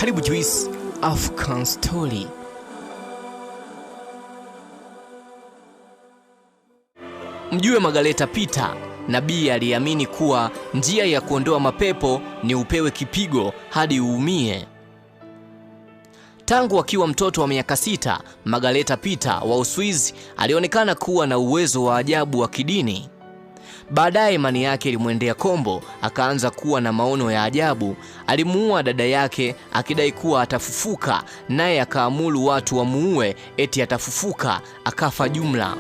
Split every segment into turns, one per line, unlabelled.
Karibu Juice African Story. Mjue Margareta Peter, nabii aliamini kuwa njia ya kuondoa mapepo ni upewe kipigo hadi uumie. Tangu akiwa mtoto wa miaka 6, Margareta Peter wa Uswizi alionekana kuwa na uwezo wa ajabu wa kidini. Baadaye imani yake ilimwendea kombo, akaanza kuwa na maono ya ajabu. Alimuua dada yake akidai kuwa atafufuka, naye akaamuru watu wamuue eti atafufuka, akafa jumla.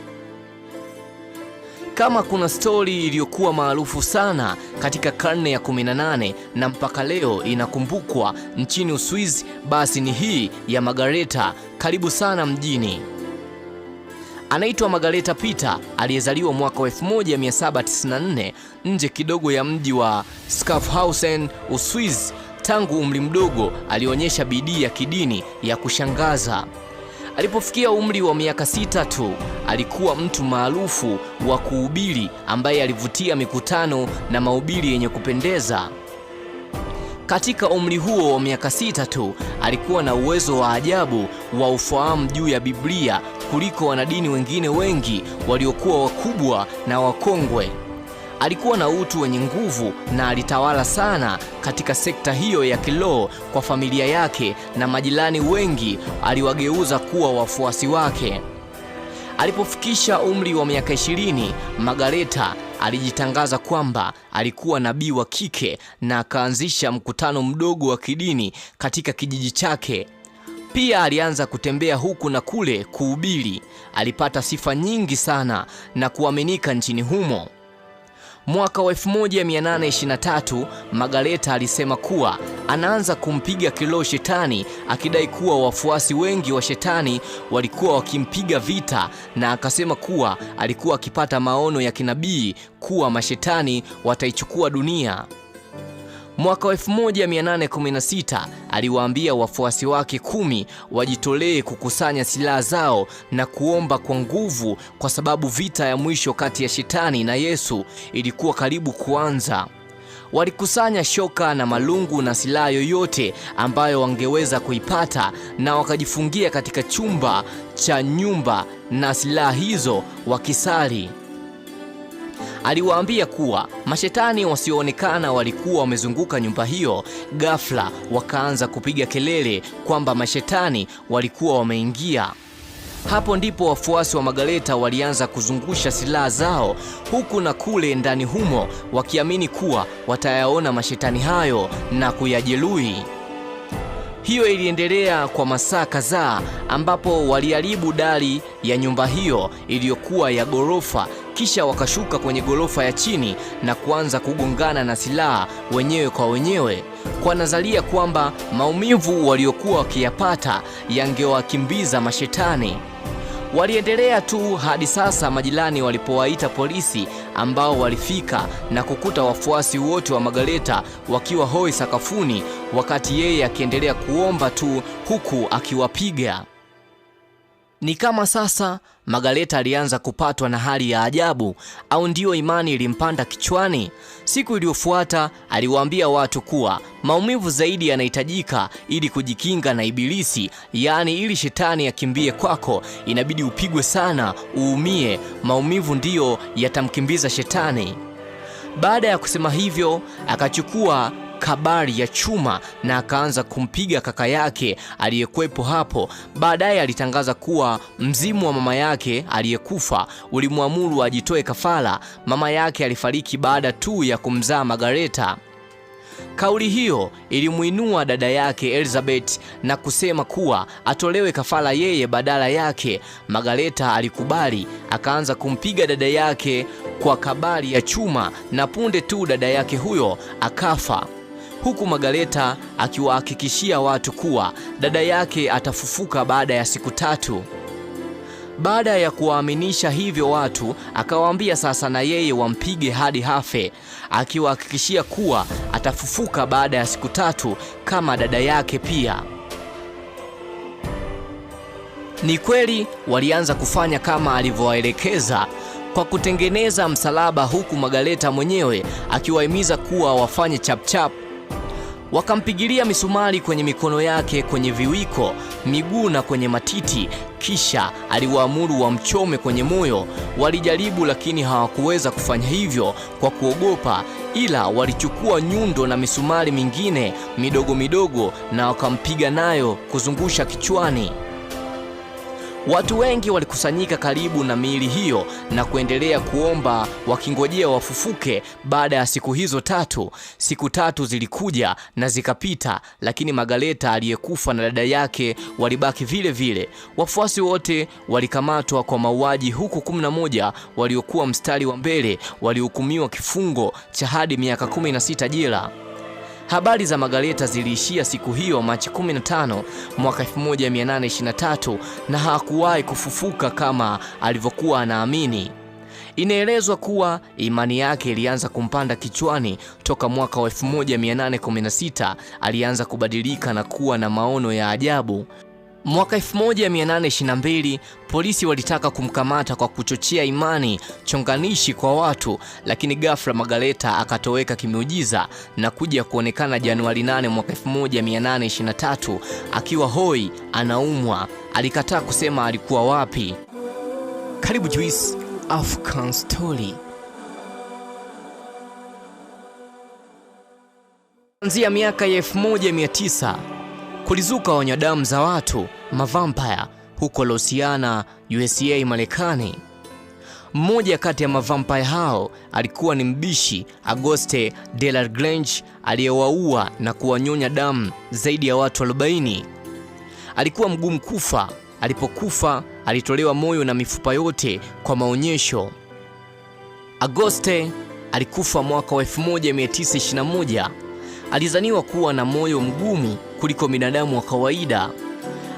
Kama kuna stori iliyokuwa maarufu sana katika karne ya 18 na mpaka leo inakumbukwa nchini Uswizi, basi ni hii ya Margareta. Karibu sana mjini. Anaitwa Margareta Peter, aliyezaliwa mwaka 1794 nje kidogo ya mji wa Schaffhausen, Uswizi. Tangu umri mdogo alionyesha bidii ya kidini ya kushangaza. Alipofikia umri wa miaka 6 tu, alikuwa mtu maarufu wa kuhubiri ambaye alivutia mikutano na mahubiri yenye kupendeza. Katika umri huo wa miaka 6 tu, alikuwa na uwezo wa ajabu wa ufahamu juu ya Biblia kuliko wanadini wengine wengi waliokuwa wakubwa na wakongwe. Alikuwa na utu wenye nguvu na alitawala sana katika sekta hiyo ya kiroho kwa familia yake, na majirani wengi aliwageuza kuwa wafuasi wake. Alipofikisha umri wa miaka 20, Margareta alijitangaza kwamba alikuwa nabii wa kike na akaanzisha mkutano mdogo wa kidini katika kijiji chake. Pia alianza kutembea huku na kule kuhubiri. Alipata sifa nyingi sana na kuaminika nchini humo. Mwaka wa 1823, Margareta alisema kuwa anaanza kumpiga kiroho shetani, akidai kuwa wafuasi wengi wa shetani walikuwa wakimpiga vita, na akasema kuwa alikuwa akipata maono ya kinabii kuwa mashetani wataichukua dunia. Mwaka wa 1816 aliwaambia wafuasi wake 10 wajitolee kukusanya silaha zao na kuomba kwa nguvu, kwa sababu vita ya mwisho kati ya shetani na Yesu ilikuwa karibu kuanza. Walikusanya shoka na malungu na silaha yoyote ambayo wangeweza kuipata, na wakajifungia katika chumba cha nyumba na silaha hizo wakisali. Aliwaambia kuwa mashetani wasioonekana walikuwa wamezunguka nyumba hiyo. Ghafla wakaanza kupiga kelele kwamba mashetani walikuwa wameingia. Hapo ndipo wafuasi wa Margareta walianza kuzungusha silaha zao huku na kule ndani humo, wakiamini kuwa watayaona mashetani hayo na kuyajeruhi. Hiyo iliendelea kwa masaa kadhaa, ambapo waliharibu dari ya nyumba hiyo iliyokuwa ya ghorofa. Kisha wakashuka kwenye ghorofa ya chini na kuanza kugongana na silaha wenyewe kwa wenyewe, kwa nadharia kwamba maumivu waliokuwa wakiyapata yangewakimbiza mashetani. Waliendelea tu hadi sasa majirani walipowaita polisi, ambao walifika na kukuta wafuasi wote wa Margareta wakiwa hoi sakafuni, wakati yeye akiendelea kuomba tu huku akiwapiga. Ni kama sasa Margareta alianza kupatwa na hali ya ajabu, au ndiyo imani ilimpanda kichwani? Siku iliyofuata aliwaambia watu kuwa maumivu zaidi yanahitajika ili kujikinga na ibilisi, yaani ili shetani akimbie kwako inabidi upigwe sana, uumie. Maumivu ndiyo yatamkimbiza shetani. Baada ya kusema hivyo, akachukua kabari ya chuma na akaanza kumpiga kaka yake aliyekuwepo hapo. Baadaye alitangaza kuwa mzimu wa mama yake aliyekufa ulimwamuru ajitoe kafara. Mama yake alifariki baada tu ya kumzaa Margareta. Kauli hiyo ilimuinua dada yake Elizabeth na kusema kuwa atolewe kafara yeye badala yake. Margareta alikubali, akaanza kumpiga dada yake kwa kabari ya chuma, na punde tu dada yake huyo akafa, huku Margareta akiwahakikishia watu kuwa dada yake atafufuka baada ya siku 3. Baada ya kuwaaminisha hivyo watu, akawaambia sasa na yeye wampige hadi hafe, akiwahakikishia kuwa atafufuka baada ya siku 3 kama dada yake pia. Ni kweli walianza kufanya kama alivyowaelekeza kwa kutengeneza msalaba, huku Margareta mwenyewe akiwahimiza kuwa wafanye chapchap. Wakampigilia misumari kwenye mikono yake, kwenye viwiko, miguu na kwenye matiti, kisha aliwaamuru wamchome kwenye moyo. Walijaribu lakini hawakuweza kufanya hivyo kwa kuogopa, ila walichukua nyundo na misumari mingine midogo midogo na wakampiga nayo kuzungusha kichwani. Watu wengi walikusanyika karibu na miili hiyo na kuendelea kuomba wakingojea wafufuke. Baada ya siku hizo 3, siku 3 zilikuja na zikapita, lakini Magaleta aliyekufa na dada yake walibaki vile vile. Wafuasi wote walikamatwa kwa mauaji, huku 11 waliokuwa mstari wa mbele walihukumiwa kifungo cha hadi miaka 16 jela. Habari za Magaleta ziliishia siku hiyo Machi 15 mwaka 1823 na hakuwahi kufufuka kama alivyokuwa anaamini. Inaelezwa kuwa imani yake ilianza kumpanda kichwani toka mwaka wa 1816. Alianza kubadilika na kuwa na maono ya ajabu. Mwaka 1822 polisi walitaka kumkamata kwa kuchochea imani chonganishi kwa watu, lakini ghafla Magaleta akatoweka kimiujiza na kuja kuonekana Januari 8 mwaka 1823 akiwa hoi, anaumwa. Alikataa kusema alikuwa wapi. Karibu Juice African Story. Kuanzia miaka ya 1900 kulizuka wanyadamu za watu, mavampire, huko Louisiana, USA, Marekani. Mmoja kati ya mavampire hao alikuwa ni mbishi Auguste de la Grange, aliyewaua na kuwanyonya damu zaidi ya watu 40. Alikuwa mgumu kufa. Alipokufa alitolewa moyo na mifupa yote kwa maonyesho. Auguste alikufa mwaka wa 1921. Alizaniwa kuwa na moyo mgumu kuliko binadamu wa kawaida.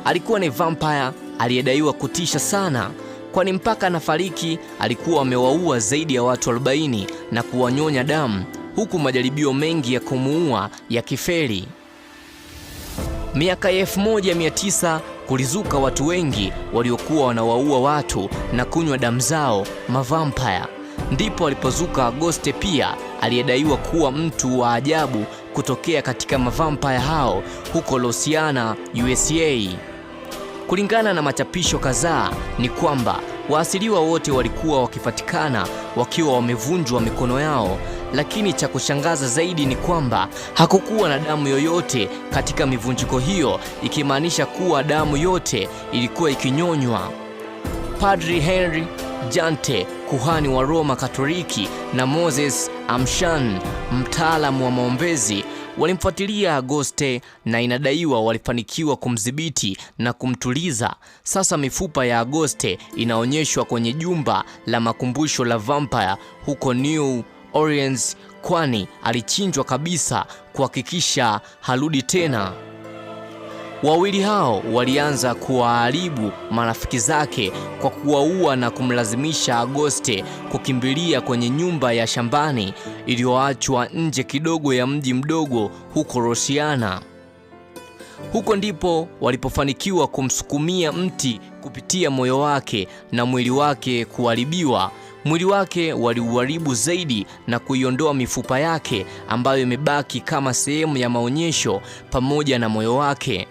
Alikuwa ni vampire aliyedaiwa kutisha sana, kwani mpaka anafariki alikuwa amewaua zaidi ya watu 40 na kuwanyonya damu, huku majaribio mengi ya kumuua yakifeli. Miaka ya 1900 kulizuka watu wengi waliokuwa wanawaua watu na kunywa damu zao, mavampire. Ndipo alipozuka Auguste pia, aliyedaiwa kuwa mtu wa ajabu kutokea katika mavampire hao huko Louisiana, USA. Kulingana na machapisho kadhaa ni kwamba waasiliwa wote walikuwa wakipatikana wakiwa wamevunjwa mikono yao, lakini cha kushangaza zaidi ni kwamba hakukuwa na damu yoyote katika mivunjiko hiyo, ikimaanisha kuwa damu yote ilikuwa ikinyonywa. Padri Henry Jante, kuhani wa Roma Katoliki, na Moses Amshan, mtaalamu wa maombezi, walimfuatilia Auguste na inadaiwa walifanikiwa kumdhibiti na kumtuliza. Sasa mifupa ya Auguste inaonyeshwa kwenye jumba la makumbusho la vampire huko New Orleans, kwani alichinjwa kabisa kuhakikisha harudi tena. Wawili hao walianza kuwaharibu marafiki zake kwa kuwaua na kumlazimisha Auguste kukimbilia kwenye nyumba ya shambani iliyoachwa nje kidogo ya mji mdogo huko Louisiana. Huko ndipo walipofanikiwa kumsukumia mti kupitia moyo wake na mwili wake kuharibiwa. Mwili wake waliuharibu zaidi na kuiondoa mifupa yake ambayo imebaki kama sehemu ya maonyesho pamoja na moyo wake.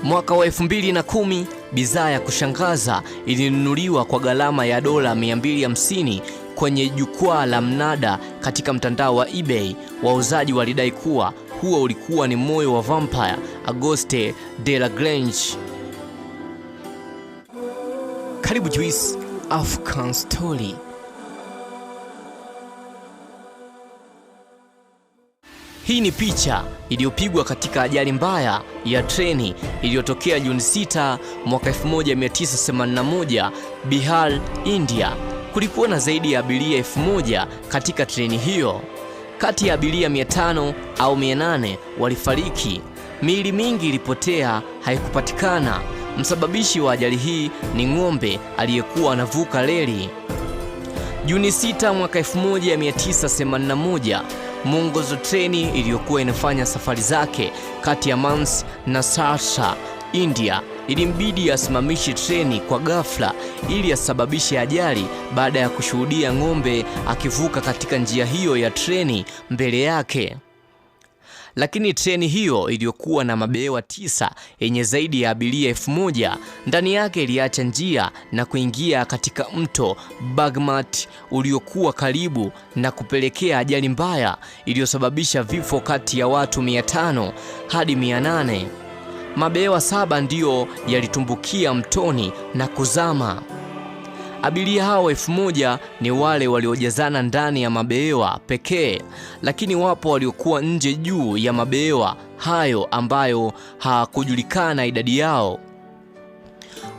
Mwaka wa 2010 bidhaa ya kushangaza ilinunuliwa kwa gharama ya dola 250 kwenye jukwaa la mnada katika mtandao wa eBay. Wauzaji walidai kuwa huo ulikuwa ni moyo wa vampire Auguste de la Grange. Karibu Juice African Story. Hii ni picha iliyopigwa katika ajali mbaya ya treni iliyotokea Juni 6 mwaka 1981 Bihar, India. Kulikuwa na zaidi ya abiria 1000 katika treni hiyo. Kati ya abiria 500 au 800 walifariki. Miili mingi ilipotea, haikupatikana. Msababishi wa ajali hii ni ng'ombe aliyekuwa anavuka reli. Juni 6 mwaka 1981 mwongozo treni iliyokuwa inafanya safari zake kati ya Mans na Sarsha, India, ilimbidi asimamishe treni kwa ghafla ili asababishe ajali baada ya kushuhudia ng'ombe akivuka katika njia hiyo ya treni mbele yake. Lakini treni hiyo iliyokuwa na mabehewa 9 yenye zaidi ya abiria 1000 ndani yake iliacha njia na kuingia katika mto Bagmat uliokuwa karibu na kupelekea ajali mbaya iliyosababisha vifo kati ya watu 500 hadi 800. Mabehewa 7 ndiyo yalitumbukia mtoni na kuzama. Abiria hao 1000 ni wale waliojazana ndani ya mabehewa pekee, lakini wapo waliokuwa nje juu ya mabehewa hayo ambayo hakujulikana idadi yao.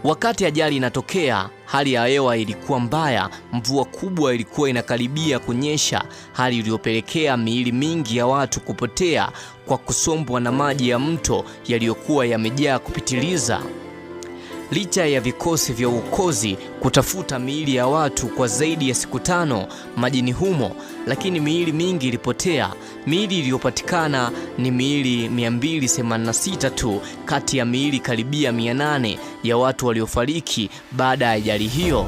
Wakati ajali inatokea, hali ya hewa ilikuwa mbaya, mvua kubwa ilikuwa inakaribia kunyesha, hali iliyopelekea miili mingi ya watu kupotea kwa kusombwa na maji ya mto yaliyokuwa yamejaa kupitiliza. Licha ya vikosi vya uokozi kutafuta miili ya watu kwa zaidi ya siku 5 majini humo, lakini miili mingi ilipotea. Miili iliyopatikana ni miili 286 tu kati ya miili karibia 800 ya watu waliofariki baada ya ajali hiyo.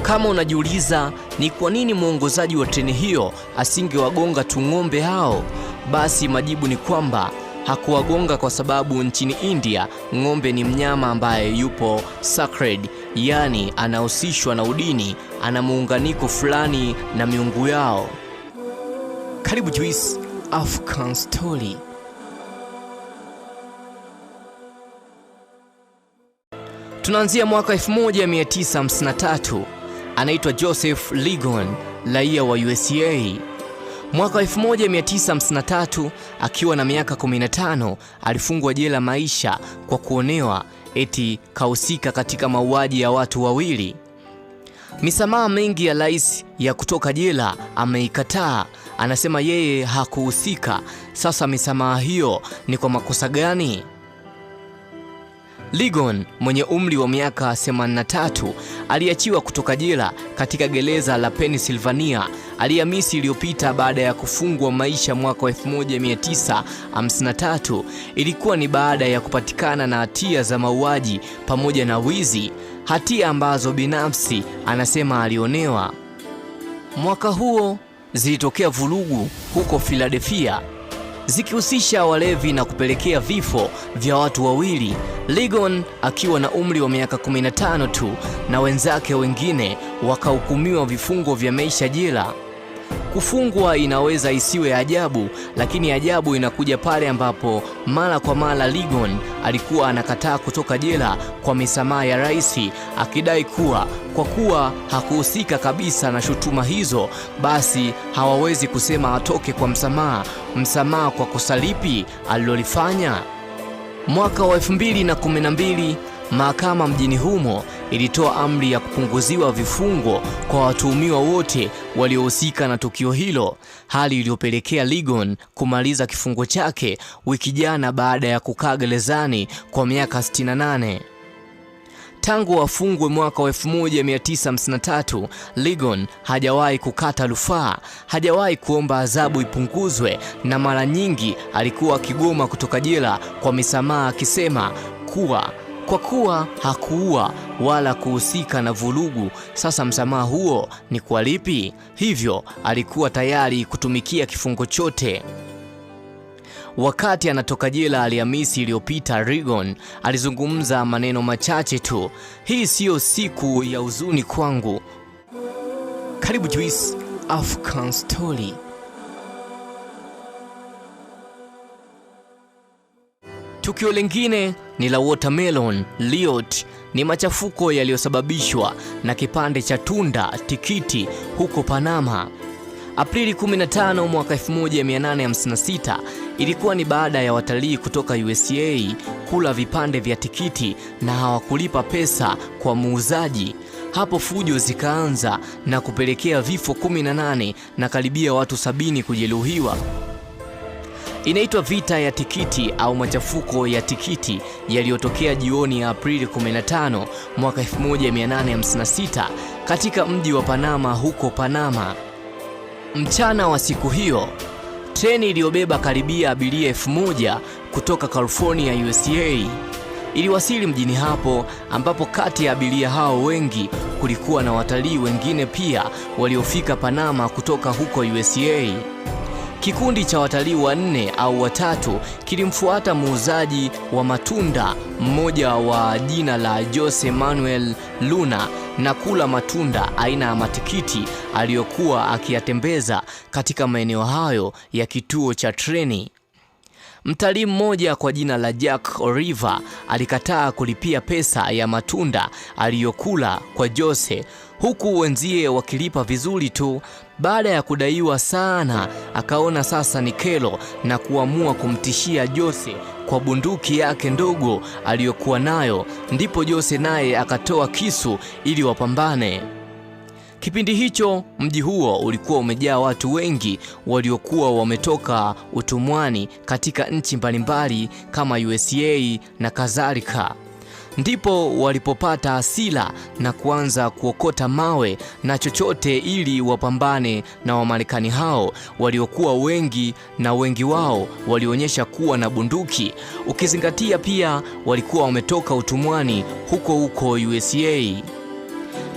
Kama unajiuliza ni kwa nini mwongozaji wa treni hiyo asingewagonga tu ng'ombe hao, basi majibu ni kwamba hakuwagonga kwa sababu nchini India ng'ombe ni mnyama ambaye yupo sacred, yani anahusishwa na udini, ana muunganiko fulani na miungu yao. Karibu Juice African Story. Tunaanzia mwaka 1953. Anaitwa Joseph Ligon, raia wa USA. Mwaka 1953 akiwa na miaka 15 alifungwa jela maisha kwa kuonewa eti kahusika katika mauaji ya watu 2. Misamaha mengi ya rais ya kutoka jela ameikataa, anasema yeye hakuhusika. Sasa misamaha hiyo ni kwa makosa gani? Ligon mwenye umri wa miaka 83 aliachiwa kutoka jela katika gereza la Pennsylvania Alhamisi iliyopita baada ya kufungwa maisha mwaka 1953. Ilikuwa ni baada ya kupatikana na hatia za mauaji pamoja na wizi, hatia ambazo binafsi anasema alionewa. Mwaka huo zilitokea vurugu huko Philadelphia zikihusisha walevi na kupelekea vifo vya watu 2, Ligon akiwa na umri wa miaka 15 tu na wenzake wengine wakahukumiwa vifungo vya maisha jela. Kufungwa inaweza isiwe ajabu, lakini ajabu inakuja pale ambapo mara kwa mara Ligon alikuwa anakataa kutoka jela kwa misamaha ya rais, akidai kuwa kwa kuwa hakuhusika kabisa na shutuma hizo, basi hawawezi kusema atoke kwa msamaha kwa kosa lipi alilolifanya. Mwaka wa 2012 mahakama mjini humo ilitoa amri ya kupunguziwa vifungo kwa watuhumiwa wote waliohusika na tukio hilo, hali iliyopelekea Ligon kumaliza kifungo chake wiki jana baada ya kukaa gerezani kwa miaka 68. Tangu afungwe mwaka wa 1953, Ligon hajawahi kukata rufaa, hajawahi kuomba adhabu ipunguzwe, na mara nyingi alikuwa akigoma kutoka jela kwa misamaha, akisema kuwa kwa kuwa hakuua wala kuhusika na vurugu, sasa msamaha huo ni kwa lipi? Hivyo alikuwa tayari kutumikia kifungo chote. Wakati anatoka jela Alhamisi iliyopita, Ligon alizungumza maneno machache tu: hii siyo siku ya huzuni kwangu. Karibu Juice African Story. Tukio lingine ni la watermelon riot. Ni machafuko yaliyosababishwa na kipande cha tunda tikiti huko Panama. Aprili 15 mwaka 1856 ilikuwa ni baada ya watalii kutoka USA kula vipande vya tikiti na hawakulipa pesa kwa muuzaji. Hapo fujo zikaanza na kupelekea vifo 18 na karibia watu 70 kujeruhiwa. Inaitwa vita ya tikiti au machafuko ya tikiti yaliyotokea jioni ya Aprili 15 mwaka 1856 katika mji wa Panama huko Panama. Mchana wa siku hiyo, treni iliyobeba karibia abiria 1000 kutoka California, USA iliwasili mjini hapo, ambapo kati ya abiria hao wengi kulikuwa na watalii wengine pia waliofika Panama kutoka huko USA. Kikundi cha watalii 4 au 3 kilimfuata muuzaji wa matunda mmoja wa jina la Jose Manuel Luna na kula matunda aina ya matikiti aliyokuwa akiyatembeza katika maeneo hayo ya kituo cha treni. Mtalii mmoja kwa jina la Jack Oliver alikataa kulipia pesa ya matunda aliyokula kwa Jose, huku wenzie wakilipa vizuri tu. Baada ya kudaiwa sana, akaona sasa ni kero na kuamua kumtishia Jose kwa bunduki yake ndogo aliyokuwa nayo. Ndipo Jose naye akatoa kisu ili wapambane. Kipindi hicho mji huo ulikuwa umejaa watu wengi waliokuwa wametoka utumwani katika nchi mbalimbali kama USA na kadhalika. Ndipo walipopata hasira na kuanza kuokota mawe na chochote ili wapambane na Wamarekani hao waliokuwa wengi, na wengi wao walionyesha kuwa na bunduki, ukizingatia pia walikuwa wametoka utumwani huko USA.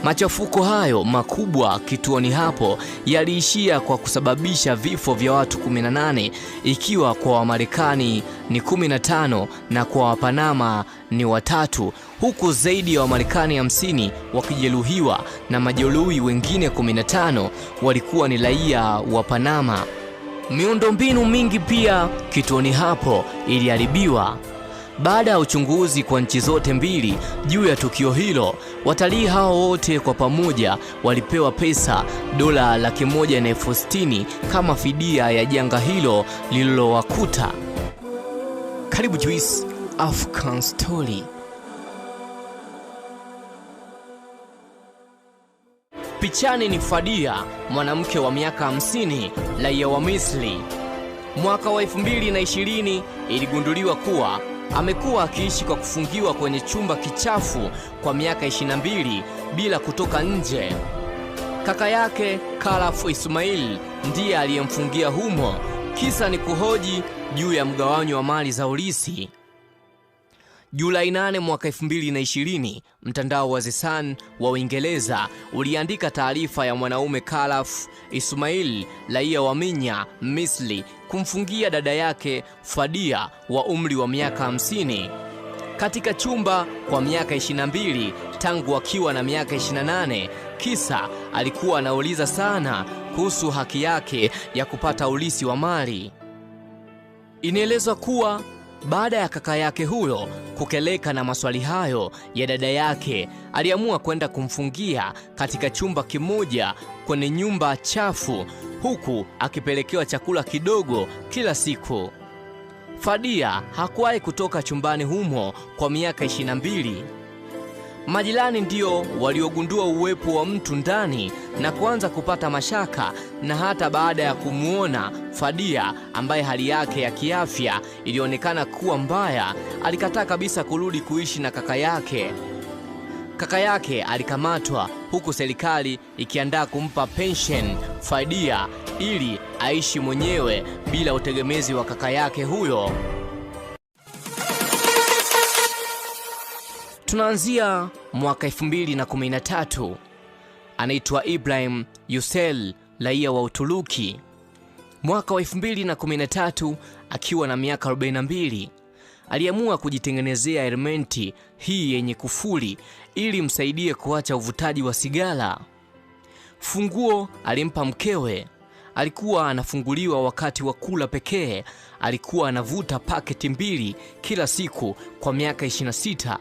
Machafuko hayo makubwa kituoni hapo yaliishia kwa kusababisha vifo vya watu 18, ikiwa kwa Wamarekani ni 15 na kwa Wapanama ni 3, huku zaidi ya Wamarekani 50 wakijeruhiwa na majeruhi wengine 15 walikuwa ni raia wa Panama. Miundombinu mingi pia kituoni hapo iliharibiwa. Baada ya uchunguzi kwa nchi zote mbili juu ya tukio hilo, watalii hao wote kwa pamoja walipewa pesa $160,000 kama fidia ya janga hilo lililowakuta. Karibu Juice African Story. Pichani ni Fadia, mwanamke wa miaka 50, raia wa Misri. Mwaka wa 2020 iligunduliwa kuwa amekuwa akiishi kwa kufungiwa kwenye chumba kichafu kwa miaka 22 bila kutoka nje. Kaka yake Khalaf Ismail ndiye aliyemfungia humo. Kisa ni kuhoji juu ya mgawanyo wa mali za urithi. Julai 8 mwaka 2020, mtandao wa The Sun wa Uingereza uliandika taarifa ya mwanaume Khalaf Ismail, raia wa Minya, Misri, kumfungia dada yake Fadia wa umri wa miaka 50 katika chumba kwa miaka 22 tangu akiwa na miaka 28. Kisa alikuwa anauliza sana kuhusu haki yake ya kupata urithi wa mali. Inaelezwa kuwa baada ya kaka yake huyo kukeleka na maswali hayo ya dada yake, aliamua kwenda kumfungia katika chumba kimoja kwenye nyumba chafu, huku akipelekewa chakula kidogo kila siku. Fadia hakuwahi kutoka chumbani humo kwa miaka 22. Majirani ndio waliogundua uwepo wa mtu ndani na kuanza kupata mashaka, na hata baada ya kumuona Fadia ambaye hali yake ya kiafya ilionekana kuwa mbaya, alikataa kabisa kurudi kuishi na kaka yake. Kaka yake alikamatwa huku serikali ikiandaa kumpa pension Fadia ili aishi mwenyewe bila utegemezi wa kaka yake huyo. Tunaanzia mwaka 2013. Anaitwa Ibrahim Yücel, raia wa Uturuki. Mwaka wa 2013, akiwa na miaka 42, aliamua kujitengenezea helmeti hii yenye kufuli ili msaidie kuacha uvutaji wa sigara. Funguo alimpa mkewe. Alikuwa anafunguliwa wakati wa kula pekee. Alikuwa anavuta paketi 2 kila siku kwa miaka 26.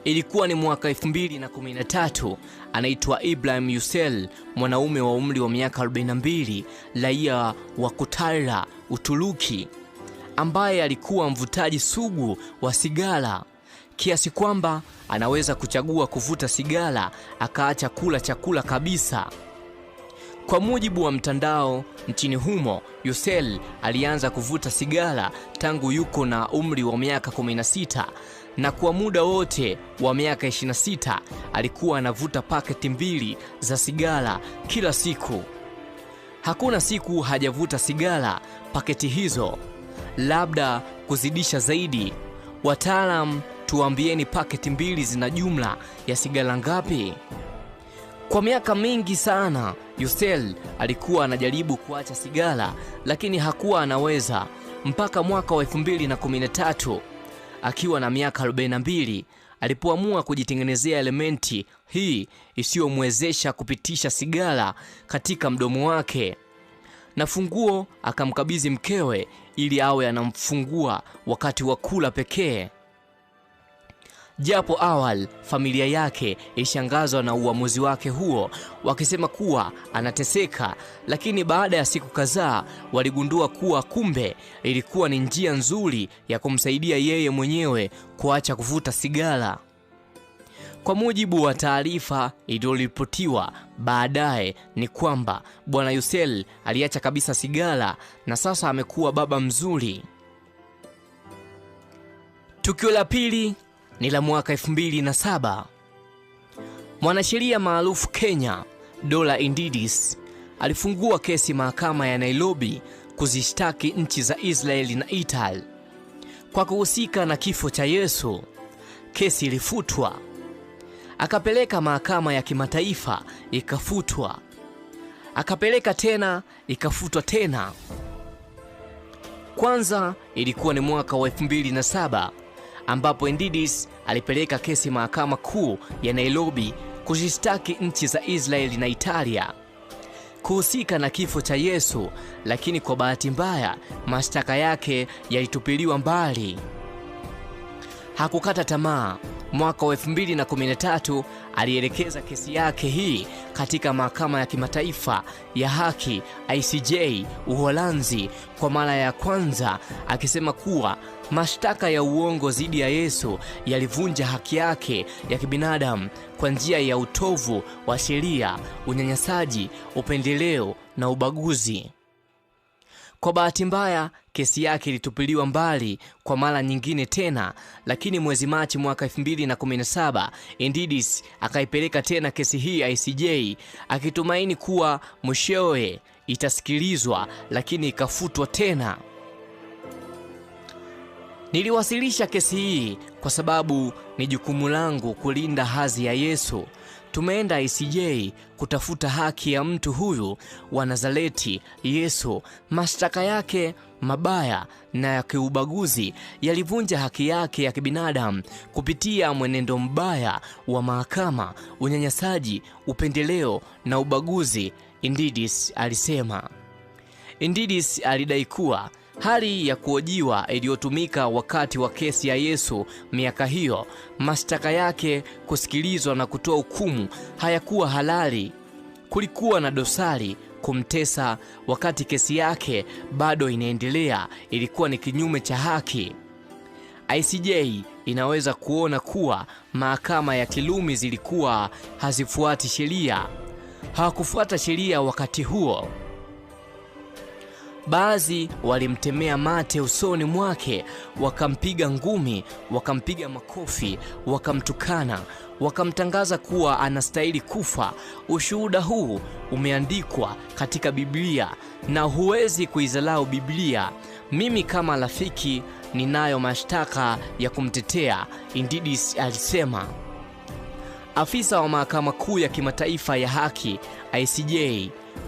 Ilikuwa ni mwaka 2013. Anaitwa Ibrahim Yücel, mwanaume wa umri wa miaka 42, raia wa Kutayla, Uturuki, ambaye alikuwa mvutaji sugu wa sigara kiasi kwamba anaweza kuchagua kuvuta sigara akaacha kula chakula kabisa. Kwa mujibu wa mtandao nchini humo, Yücel alianza kuvuta sigara tangu yuko na umri wa miaka 16, na kwa muda wote wa miaka 26 alikuwa anavuta paketi 2 za sigara kila siku. Hakuna siku hajavuta sigara paketi hizo, labda kuzidisha zaidi. Wataalam, tuambieni paketi 2 zina jumla ya sigara ngapi? Kwa miaka mingi sana, Yusel alikuwa anajaribu kuacha sigara, lakini hakuwa anaweza, mpaka mwaka wa 2013 akiwa na miaka 42 alipoamua kujitengenezea elementi hii isiyomwezesha kupitisha sigara katika mdomo wake, na funguo akamkabidhi mkewe ili awe anamfungua wakati wa kula pekee. Japo awali familia yake ilishangazwa na uamuzi wake huo, wakisema kuwa anateseka, lakini baada ya siku kadhaa waligundua kuwa kumbe ilikuwa ni njia nzuri ya kumsaidia yeye mwenyewe kuacha kuvuta sigara. Kwa mujibu wa taarifa iliyoripotiwa baadaye ni kwamba Bwana Yusel aliacha kabisa sigara na sasa amekuwa baba mzuri. Tukio la pili ni la mwaka 2007. Mwanasheria maarufu Kenya, Dola Indidis, alifungua kesi mahakama ya Nairobi kuzishtaki nchi za Israeli na Italy kwa kuhusika na kifo cha Yesu. Kesi ilifutwa. Akapeleka mahakama ya kimataifa, ikafutwa. Akapeleka tena, ikafutwa tena. Kwanza ilikuwa ni mwaka wa 2007 ambapo Indidis alipeleka kesi mahakama kuu ya Nairobi kuzishtaki nchi za Israeli na Italia kuhusika na kifo cha Yesu, lakini kwa bahati mbaya mashtaka yake yalitupiliwa mbali. Hakukata tamaa. Mwaka wa 2013 alielekeza kesi yake hii katika mahakama ya kimataifa ya haki ICJ Uholanzi kwa mara ya kwanza, akisema kuwa mashtaka ya uongo dhidi ya Yesu yalivunja haki yake ya kibinadamu kwa njia ya utovu wa sheria, unyanyasaji, upendeleo na ubaguzi. Kwa bahati mbaya kesi yake ilitupiliwa mbali kwa mara nyingine tena, lakini mwezi Machi mwaka 2017 Indidis akaipeleka tena kesi hii ICJ akitumaini kuwa mwishowe itasikilizwa, lakini ikafutwa tena. Niliwasilisha kesi hii kwa sababu ni jukumu langu kulinda hadhi ya Yesu. Tumeenda ICJ kutafuta haki ya mtu huyu wa Nazareti Yesu. Mashtaka yake mabaya na ya kiubaguzi yalivunja haki yake ya kibinadamu kupitia mwenendo mbaya wa mahakama, unyanyasaji, upendeleo na ubaguzi, Indidis alisema. Indidis alidai kuwa hali ya kuhojiwa iliyotumika wakati wa kesi ya Yesu miaka hiyo, mashtaka yake kusikilizwa na kutoa hukumu hayakuwa halali. Kulikuwa na dosari. Kumtesa wakati kesi yake bado inaendelea ilikuwa ni kinyume cha haki. ICJ inaweza kuona kuwa mahakama ya Kirumi zilikuwa hazifuati sheria. Hawakufuata sheria wakati huo. Baadhi walimtemea mate usoni mwake, wakampiga ngumi, wakampiga makofi, wakamtukana, wakamtangaza kuwa anastahili kufa. Ushuhuda huu umeandikwa katika Biblia na huwezi kuizalau Biblia. Mimi kama rafiki ninayo mashtaka ya kumtetea, Indidis alisema. Afisa wa mahakama kuu ya kimataifa ya haki ICJ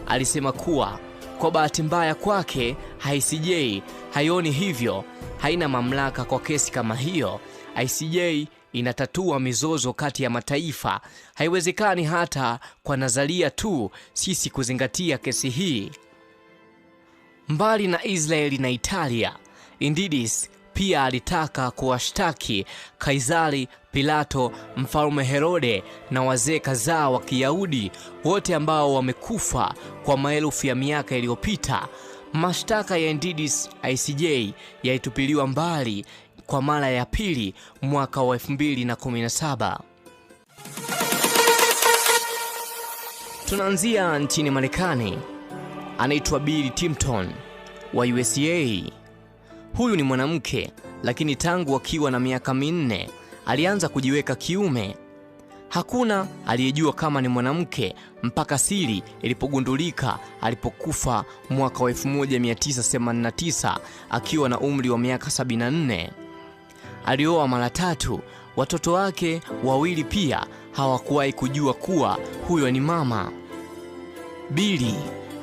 alisema kuwa kwa bahati mbaya kwake ICJ haioni hivyo, haina mamlaka kwa kesi kama hiyo. ICJ inatatua mizozo kati ya mataifa. Haiwezekani hata kwa nadharia tu sisi kuzingatia kesi hii. Mbali na Israeli na Italia, Indidis pia alitaka kuwashtaki Kaisari Pilato, Mfalme Herode na wazee kadhaa wa Kiyahudi, wote ambao wamekufa kwa maelfu ya miaka iliyopita. Mashtaka ya Indidis ICJ yalitupiliwa mbali kwa mara ya pili mwaka wa 2017. Tunaanzia nchini Marekani. Anaitwa Bill Timpton wa USA. Huyu ni mwanamke, lakini tangu akiwa na miaka 4 alianza kujiweka kiume. Hakuna aliyejua kama ni mwanamke mpaka siri ilipogundulika alipokufa mwaka wa 1989 akiwa na umri wa miaka 74. Alioa mara 3, watoto wake 2 pia hawakuwahi kujua kuwa huyo ni mama. Billy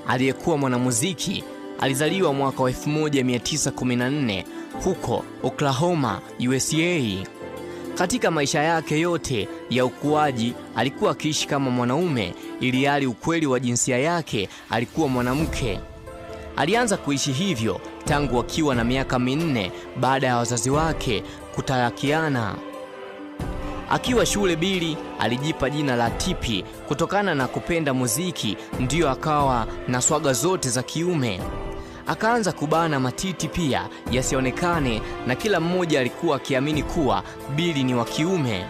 aliyekuwa mwanamuziki alizaliwa mwaka wa 1914 huko Oklahoma, USA. Katika maisha yake yote ya ukuaji alikuwa akiishi kama mwanaume, ilihali ukweli wa jinsia yake alikuwa mwanamke. Alianza kuishi hivyo tangu akiwa na miaka 4 baada ya wazazi wake kutalakiana. Akiwa shule, Billy alijipa jina la Tipi kutokana na kupenda muziki, ndiyo akawa na swaga zote za kiume. Akaanza kubana matiti pia yasionekane, na kila mmoja alikuwa akiamini kuwa Billy ni wa kiume.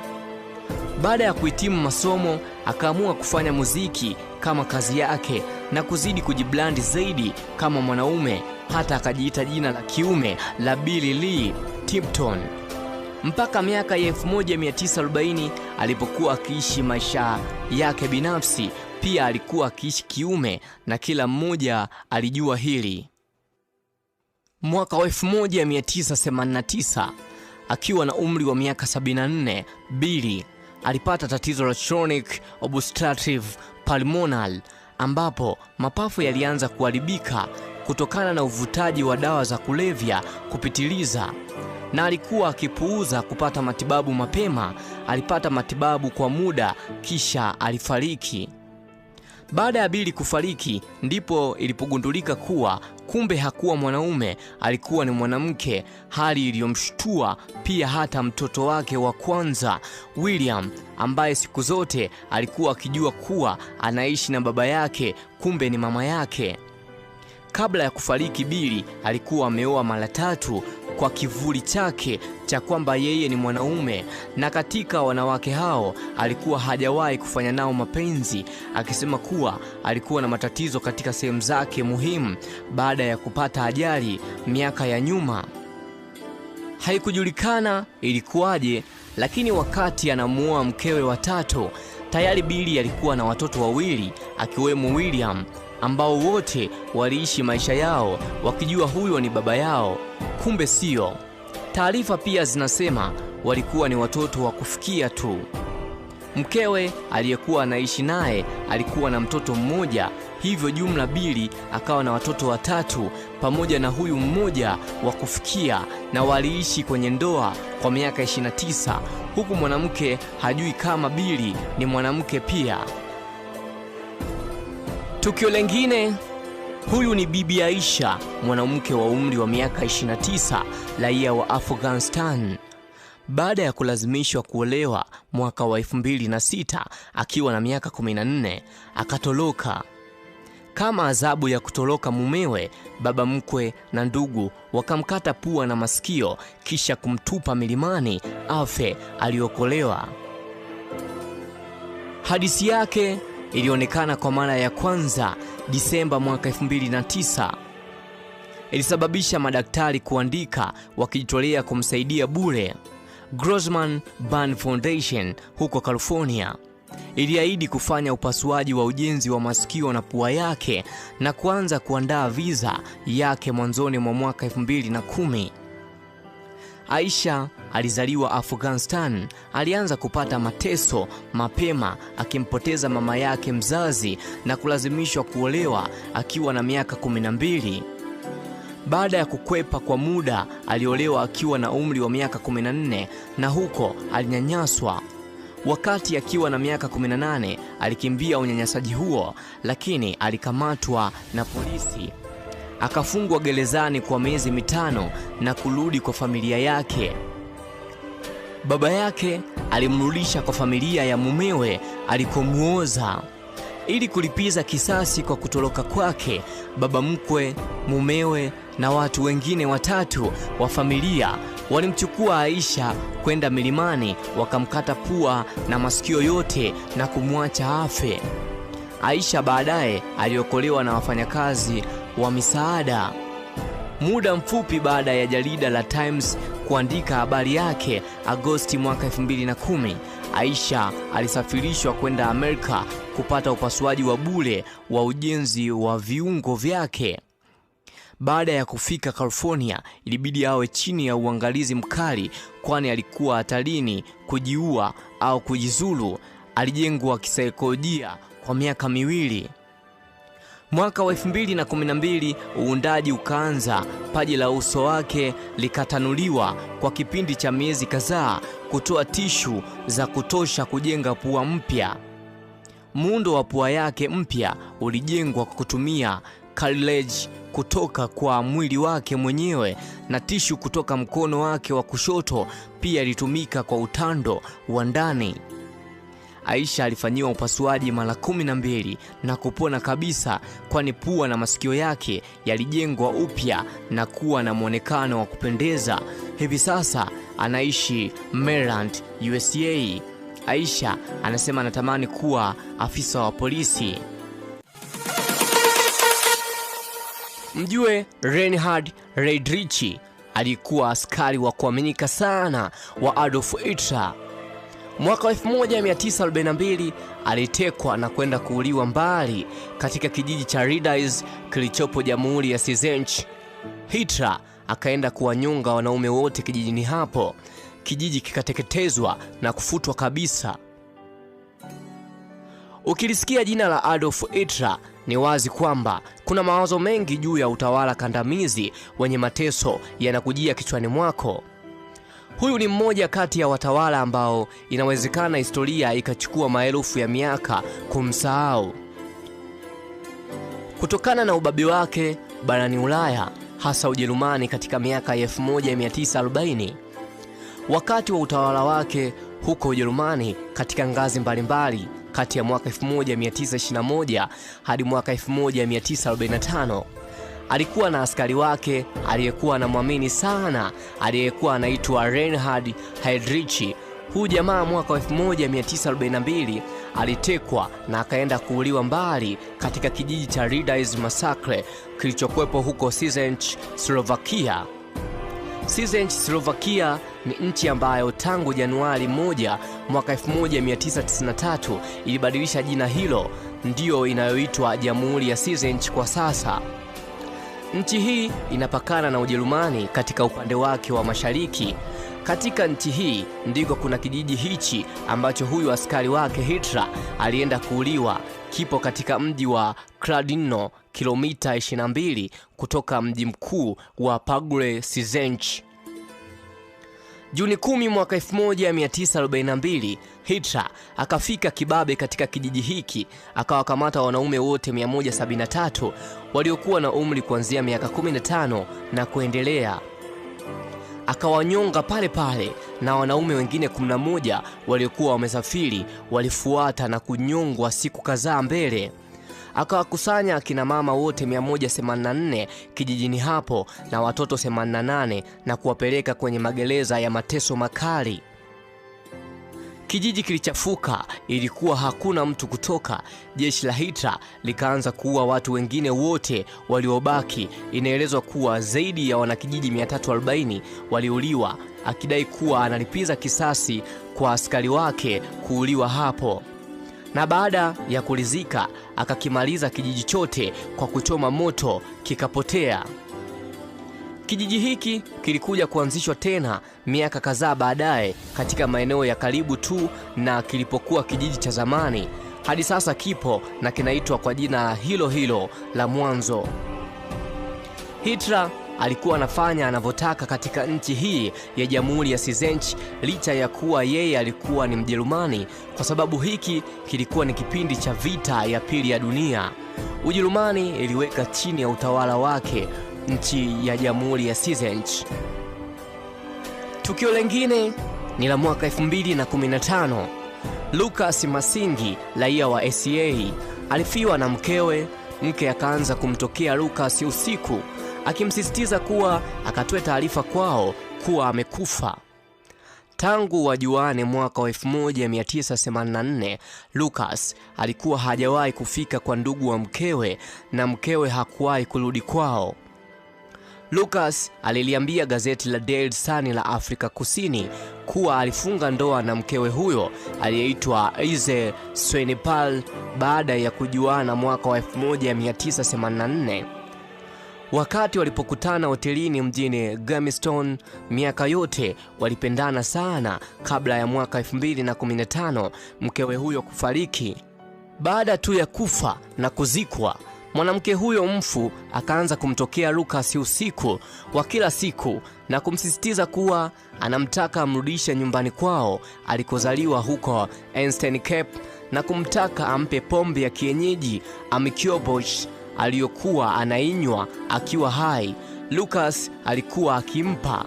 Baada ya kuhitimu masomo, akaamua kufanya muziki kama kazi yake na kuzidi kujiblandi zaidi kama mwanaume, hata akajiita jina la kiume la Billy Lee Tipton. Mpaka miaka ya 1940 alipokuwa akiishi maisha yake binafsi, pia alikuwa akiishi kiume na kila mmoja alijua hili. Mwaka wa 1989 akiwa na umri wa miaka 74, Billy alipata tatizo la chronic obstructive pulmonary, ambapo mapafu yalianza kuharibika kutokana na uvutaji wa dawa za kulevya kupitiliza, na alikuwa akipuuza kupata matibabu mapema. Alipata matibabu kwa muda kisha alifariki. Baada ya Billy kufariki ndipo ilipogundulika kuwa kumbe hakuwa mwanaume, alikuwa ni mwanamke, hali iliyomshtua pia hata mtoto wake wa kwanza William, ambaye siku zote alikuwa akijua kuwa anaishi na baba yake, kumbe ni mama yake. Kabla ya kufariki, Billy alikuwa ameoa mara 3 kwa kivuli chake cha kwamba yeye ni mwanaume, na katika wanawake hao alikuwa hajawahi kufanya nao mapenzi, akisema kuwa alikuwa na matatizo katika sehemu zake muhimu baada ya kupata ajali miaka ya nyuma. Haikujulikana ilikuwaje, lakini wakati anamuoa mkewe wa 3 tayari Billy alikuwa na watoto 2 akiwemo William, ambao wote waliishi maisha yao wakijua huyo ni baba yao, kumbe sio. Taarifa pia zinasema walikuwa ni watoto wa kufikia tu. Mkewe aliyekuwa anaishi naye alikuwa na mtoto mmoja, hivyo jumla Billy akawa na watoto 3 pamoja na huyu mmoja wa kufikia, na waliishi kwenye ndoa kwa miaka 29, huku mwanamke hajui kama Billy ni mwanamke pia. Tukio lingine, huyu ni Bibi Aisha, mwanamke wa umri wa miaka 29, raia wa Afghanistan. Baada ya kulazimishwa kuolewa mwaka wa 2006 akiwa na miaka 14, akatoroka. Kama adhabu ya kutoroka mumewe, baba mkwe na ndugu wakamkata pua na masikio kisha kumtupa milimani afe. Aliokolewa. Hadithi yake ilionekana kwa mara ya kwanza Disemba mwaka 2009. Ilisababisha madaktari kuandika wakijitolea kumsaidia bure. Grossman Burn Foundation huko California iliahidi kufanya upasuaji wa ujenzi wa masikio na pua yake na kuanza kuandaa visa yake mwanzoni mwa mwaka 2010. Aisha alizaliwa Afghanistan. Alianza kupata mateso mapema, akimpoteza mama yake mzazi na kulazimishwa kuolewa akiwa na miaka 12. Baada ya kukwepa kwa muda, aliolewa akiwa na umri wa miaka 14 na huko alinyanyaswa. Wakati akiwa na miaka 18 alikimbia unyanyasaji huo, lakini alikamatwa na polisi. Akafungwa gerezani kwa miezi 5 na kurudi kwa familia yake. Baba yake alimrudisha kwa familia ya mumewe alikomuoza. Ili kulipiza kisasi kwa kutoroka kwake, baba mkwe, mumewe na watu wengine 3 wa familia walimchukua Aisha kwenda milimani, wakamkata pua na masikio yote na kumwacha afe. Aisha baadaye aliokolewa na wafanyakazi wa misaada. Muda mfupi baada ya jarida la Times kuandika habari yake Agosti mwaka 2010, Aisha alisafirishwa kwenda Amerika kupata upasuaji wa bure wa ujenzi wa viungo vyake. Baada ya kufika California, ilibidi awe chini ya uangalizi mkali, kwani alikuwa hatarini kujiua au kujizuru. alijengwa kisaikolojia kwa miaka miwili. Mwaka wa 2012 uundaji ukaanza. Paji la uso wake likatanuliwa kwa kipindi cha miezi kadhaa kutoa tishu za kutosha kujenga pua mpya. Muundo wa pua yake mpya ulijengwa kwa kutumia cartilage kutoka kwa mwili wake mwenyewe, na tishu kutoka mkono wake wa kushoto pia ilitumika kwa utando wa ndani. Aisha alifanyiwa upasuaji mara 12 na kupona kabisa, kwani pua na masikio yake yalijengwa upya na kuwa na muonekano wa kupendeza. Hivi sasa anaishi Maryland, USA. Aisha anasema anatamani kuwa afisa wa polisi. Mjue Reinhard Heydrich alikuwa askari wa kuaminika sana wa Adolf Hitler. Mwaka 1942 alitekwa na kwenda kuuliwa mbali katika kijiji cha Riedis kilichopo Jamhuri ya Czech. Hitler akaenda kuwanyonga wanaume wote kijijini hapo. Kijiji kikateketezwa na kufutwa kabisa. Ukilisikia jina la Adolf Hitler, ni wazi kwamba kuna mawazo mengi juu ya utawala kandamizi wenye mateso yanakujia kichwani mwako. Huyu ni mmoja kati ya watawala ambao inawezekana historia ikachukua maelfu ya miaka kumsahau. Kutokana na ubabe wake barani Ulaya, hasa Ujerumani katika miaka ya 1940. Wakati wa utawala wake huko Ujerumani katika ngazi mbalimbali kati ya mwaka 1921 hadi mwaka 1945, alikuwa na askari wake aliyekuwa anamwamini sana, aliyekuwa anaitwa Reinhard Heydrich. Huyu jamaa mwaka 1942 alitekwa na akaenda kuuliwa mbali katika kijiji cha Riedis Massacre kilichokuwepo huko Czech, Slovakia. Czech, Slovakia ni nchi ambayo tangu Januari 1 mwaka 1993 ilibadilisha jina hilo, ndiyo inayoitwa Jamhuri ya Czech kwa sasa. Nchi hii inapakana na Ujerumani katika upande wake wa mashariki. Katika nchi hii ndiko kuna kijiji hichi ambacho huyu askari wake Hitler alienda kuuliwa. Kipo katika mji wa Kladno, kilomita 22 kutoka mji mkuu wa Pagure, Czech. Juni 10 mwaka 1942, Hitler akafika kibabe katika kijiji hiki, akawakamata wanaume wote 173 waliokuwa na umri kuanzia miaka 15 na kuendelea. Akawanyonga pale pale, na wanaume wengine 11 waliokuwa wamesafiri walifuata na kunyongwa siku kadhaa mbele. Akawakusanya akina mama wote 184 kijijini hapo na watoto 88 na kuwapeleka kwenye magereza ya mateso makali. Kijiji kilichafuka, ilikuwa hakuna mtu kutoka. Jeshi la Hitler likaanza kuua watu wengine wote waliobaki. Inaelezwa kuwa zaidi ya wanakijiji 340 waliuliwa, akidai kuwa analipiza kisasi kwa askari wake kuuliwa hapo. Na baada ya kulizika, akakimaliza kijiji chote kwa kuchoma moto, kikapotea. Kijiji hiki kilikuja kuanzishwa tena miaka kadhaa baadaye katika maeneo ya karibu tu na kilipokuwa kijiji cha zamani. Hadi sasa kipo na kinaitwa kwa jina hilo hilo la mwanzo. Hitler alikuwa anafanya anavyotaka katika nchi hii ya Jamhuri ya Czech, licha ya kuwa yeye alikuwa ni Mjerumani, kwa sababu hiki kilikuwa ni kipindi cha vita ya pili ya dunia. Ujerumani iliweka chini ya utawala wake nchi ya Jamhuri ya Czech. Tukio lingine ni la mwaka 2015. Lucas Masingi, raia wa SA, alifiwa na mkewe. Mke akaanza kumtokea Lucas usiku, akimsisitiza kuwa akatoe taarifa kwao kuwa amekufa. Tangu wajuane mwaka wa 1984, Lucas alikuwa hajawahi kufika kwa ndugu wa mkewe na mkewe hakuwahi kurudi kwao. Lucas aliliambia gazeti la Daily Sun la Afrika Kusini kuwa alifunga ndoa na mkewe huyo aliyeitwa Ilse Swanepoel baada ya kujuana mwaka wa 1984. Wakati walipokutana hotelini mjini Gemstone, miaka yote walipendana sana kabla ya mwaka 2015 mkewe huyo kufariki. Baada tu ya kufa na kuzikwa, mwanamke huyo mfu akaanza kumtokea Lucas usiku wa kila siku na kumsisitiza kuwa anamtaka amrudishe nyumbani kwao alikozaliwa huko Eastern Cape, na kumtaka ampe pombe ya kienyeji Amikiobosh aliyokuwa anainywa akiwa hai. Lucas alikuwa akimpa.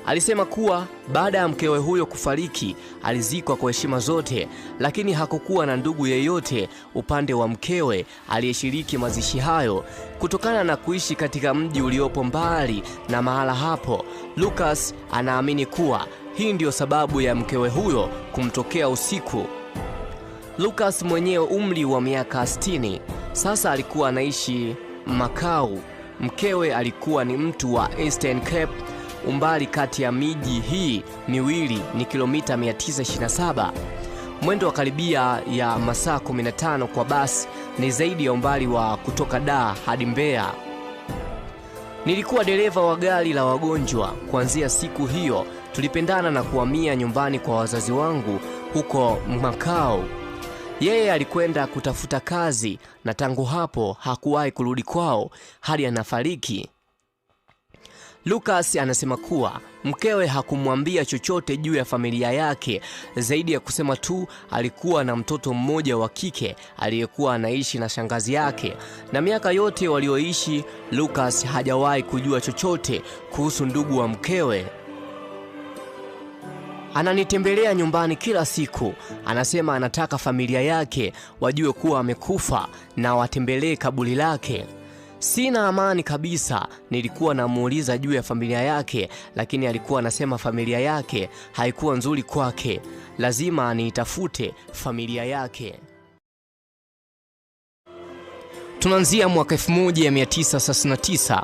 Alisema kuwa baada ya mkewe huyo kufariki alizikwa kwa heshima zote, lakini hakukuwa na ndugu yeyote upande wa mkewe aliyeshiriki mazishi hayo kutokana na kuishi katika mji uliopo mbali na mahala hapo. Lucas anaamini kuwa hii ndiyo sababu ya mkewe huyo kumtokea usiku. Lucas mwenyewe umri wa miaka 60 sasa alikuwa anaishi Macau. Mkewe alikuwa ni mtu wa Eastern Cape. Umbali kati ya miji hii miwili ni kilomita 927. Mwendo wa karibia ya masaa 15 kwa basi, ni zaidi ya umbali wa kutoka Dar hadi Mbeya. Nilikuwa dereva wa gari la wagonjwa. Kuanzia siku hiyo tulipendana na kuhamia nyumbani kwa wazazi wangu huko Macau. Yeye alikwenda kutafuta kazi na tangu hapo hakuwahi kurudi kwao hadi anafariki. Lucas anasema kuwa mkewe hakumwambia chochote juu ya familia yake zaidi ya kusema tu alikuwa na mtoto mmoja wa kike aliyekuwa anaishi na shangazi yake, na miaka yote walioishi Lucas hajawahi kujua chochote kuhusu ndugu wa mkewe. Ananitembelea nyumbani kila siku. Anasema anataka familia yake wajue kuwa amekufa na watembelee kaburi lake. Sina amani kabisa. Nilikuwa namuuliza juu ya familia yake, lakini alikuwa anasema familia yake haikuwa nzuri kwake, lazima niitafute familia yake. Tunaanzia mwaka 1969.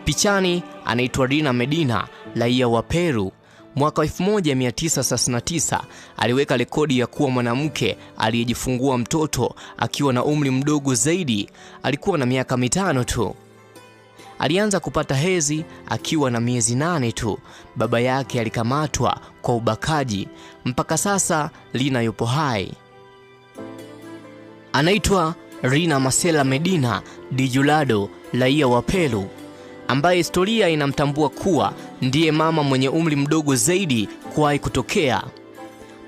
Pichani anaitwa Rina Medina, raia wa Peru. Mwaka 1969 aliweka rekodi ya kuwa mwanamke aliyejifungua mtoto akiwa na umri mdogo zaidi. Alikuwa na miaka 5 tu. Alianza kupata hedhi akiwa na miezi 8 tu. Baba yake alikamatwa kwa ubakaji. Mpaka sasa Rina yupo hai. Anaitwa Rina Marcela Medina de Julado, raia wa Peru, ambaye historia inamtambua kuwa ndiye mama mwenye umri mdogo zaidi kuwahi kutokea.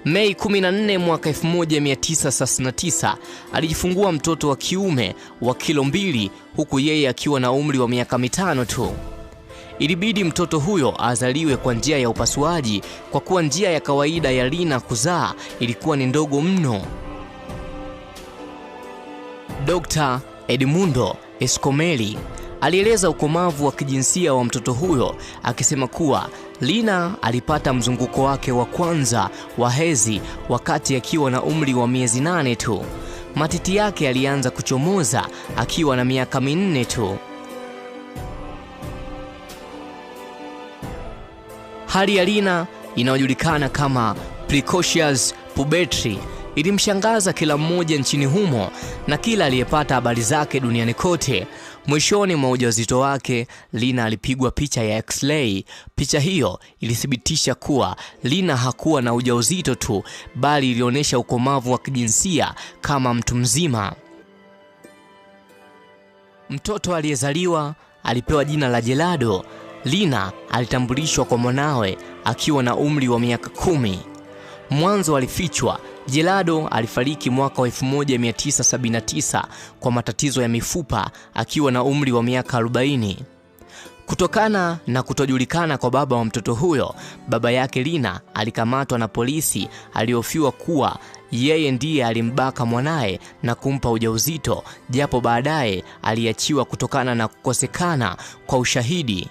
Mei 14 mwaka 1969 alijifungua mtoto wa kiume wa kilo 2 huku yeye akiwa na umri wa miaka 5 tu. Ilibidi mtoto huyo azaliwe kwa njia ya upasuaji kwa kuwa njia ya kawaida ya Rina kuzaa ilikuwa ni ndogo mno. Dr. Edmundo Escomeli alieleza ukomavu wa kijinsia wa mtoto huyo akisema kuwa Rina alipata mzunguko wake wa kwanza wa hedhi wakati akiwa na umri wa miezi 8 tu. Matiti yake yalianza kuchomoza akiwa na miaka 4 tu. Hali ya Rina inayojulikana kama precocious puberty ilimshangaza kila mmoja nchini humo na kila aliyepata habari zake duniani kote. Mwishoni mwa ujauzito wake, Rina alipigwa picha ya X-ray. Picha hiyo ilithibitisha kuwa Rina hakuwa na ujauzito tu, bali ilionyesha ukomavu wa kijinsia kama mtu mzima. Mtoto aliyezaliwa alipewa jina la Gelado. Rina alitambulishwa kwa mwanawe akiwa na umri wa miaka 10. Mwanzo alifichwa. Gelado alifariki mwaka wa 1979 kwa matatizo ya mifupa akiwa na umri wa miaka 40. Kutokana na kutojulikana kwa baba wa mtoto huyo, baba yake Rina alikamatwa na polisi aliyofiwa kuwa yeye ndiye alimbaka mwanae na kumpa ujauzito, japo baadaye aliachiwa kutokana na kukosekana kwa ushahidi.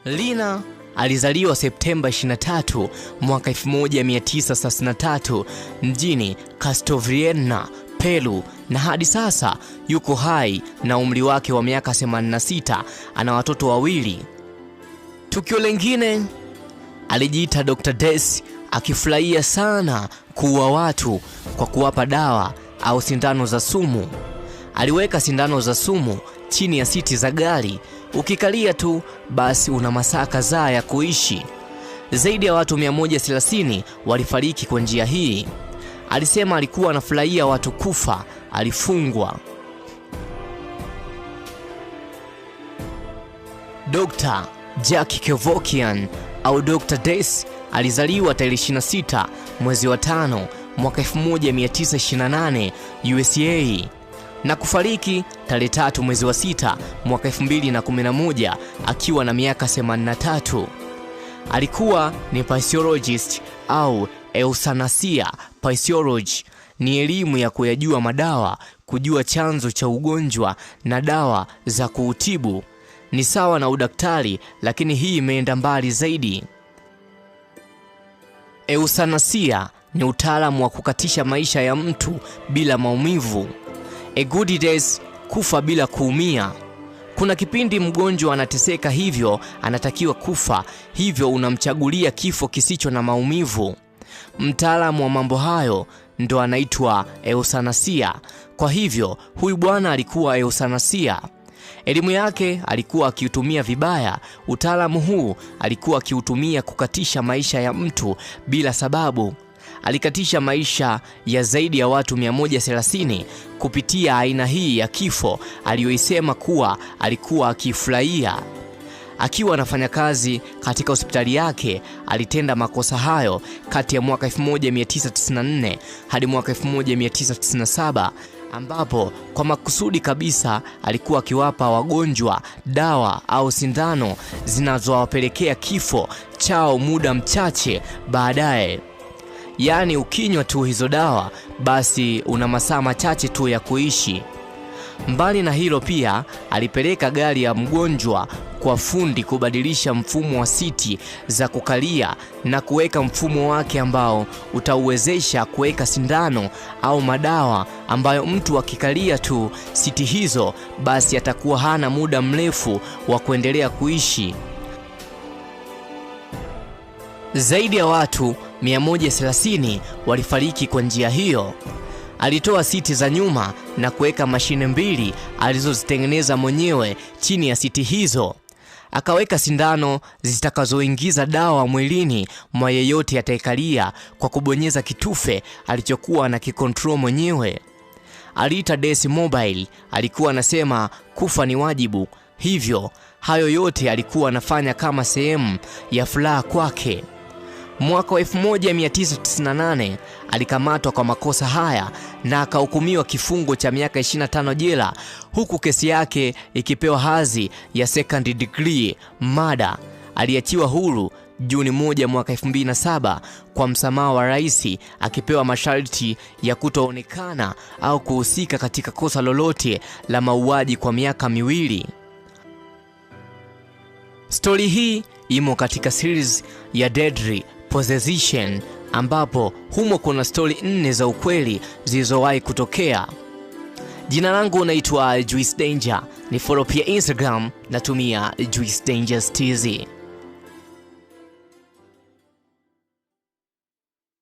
Rina alizaliwa Septemba 23 mwaka 1963 mjini Castrovirreyna, Peru, na hadi sasa yuko hai na umri wake wa miaka 86. Ana watoto 2. Tukio lingine, alijiita Dr. Death, akifurahia sana kuua watu kwa kuwapa dawa au sindano za sumu. Aliweka sindano za sumu chini ya siti za gari. Ukikalia tu basi una masaa kadhaa ya kuishi. Zaidi ya watu 130 walifariki kwa njia hii. Alisema alikuwa anafurahia watu kufa, alifungwa. Dr. Jack Kevorkian au Dr. Death alizaliwa tarehe 26 mwezi wa 5 mwaka 1928 USA na kufariki tarehe 3 mwezi wa 6 mwaka 2011 akiwa na miaka 83. Alikuwa ni physiologist au euthanasia. Physiology ni elimu ya kuyajua madawa, kujua chanzo cha ugonjwa na dawa za kuutibu. Ni sawa na udaktari, lakini hii imeenda mbali zaidi. Euthanasia ni utaalamu wa kukatisha maisha ya mtu bila maumivu. A good death, kufa bila kuumia. Kuna kipindi mgonjwa anateseka, hivyo anatakiwa kufa, hivyo unamchagulia kifo kisicho na maumivu. Mtaalamu wa mambo hayo ndo anaitwa euthanasia. Kwa hivyo huyu bwana alikuwa euthanasia. Elimu yake alikuwa akiutumia vibaya. Utaalamu huu alikuwa akiutumia kukatisha maisha ya mtu bila sababu. Alikatisha maisha ya zaidi ya watu 130 kupitia aina hii ya kifo aliyoisema kuwa alikuwa akifurahia. Akiwa anafanya kazi katika hospitali yake, alitenda makosa hayo kati ya mwaka 1994 hadi mwaka 1997, ambapo kwa makusudi kabisa alikuwa akiwapa wagonjwa dawa au sindano zinazowapelekea kifo chao muda mchache baadaye. Yaani ukinywa tu hizo dawa basi una masaa machache tu ya kuishi. Mbali na hilo, pia alipeleka gari ya mgonjwa kwa fundi kubadilisha mfumo wa siti za kukalia na kuweka mfumo wake ambao utauwezesha kuweka sindano au madawa ambayo mtu akikalia tu siti hizo basi atakuwa hana muda mrefu wa kuendelea kuishi. Zaidi ya watu 130 walifariki kwa njia hiyo. Alitoa siti za nyuma na kuweka mashine 2 alizozitengeneza mwenyewe chini ya siti hizo. Akaweka sindano zitakazoingiza dawa mwilini mwa yeyote atakayelia kwa kubonyeza kitufe alichokuwa na kikontrol mwenyewe. Aliita Death Mobile. Alikuwa anasema kufa ni wajibu, hivyo hayo yote alikuwa anafanya kama sehemu ya furaha kwake. Mwaka 1998 alikamatwa kwa makosa haya na akahukumiwa kifungo cha miaka 25 jela, huku kesi yake ikipewa hadhi ya second degree murder. Aliachiwa huru Juni 1 mwaka 2007 kwa msamaha wa rais, akipewa masharti ya kutoonekana au kuhusika katika kosa lolote la mauaji kwa miaka 2. Story hii imo katika series ya Deadly Possession, ambapo humo kuna story 4 za ukweli zilizowahi kutokea. Jina langu naitwa Juice Danger, ni follow pia Instagram natumia Juice Dangers TZ.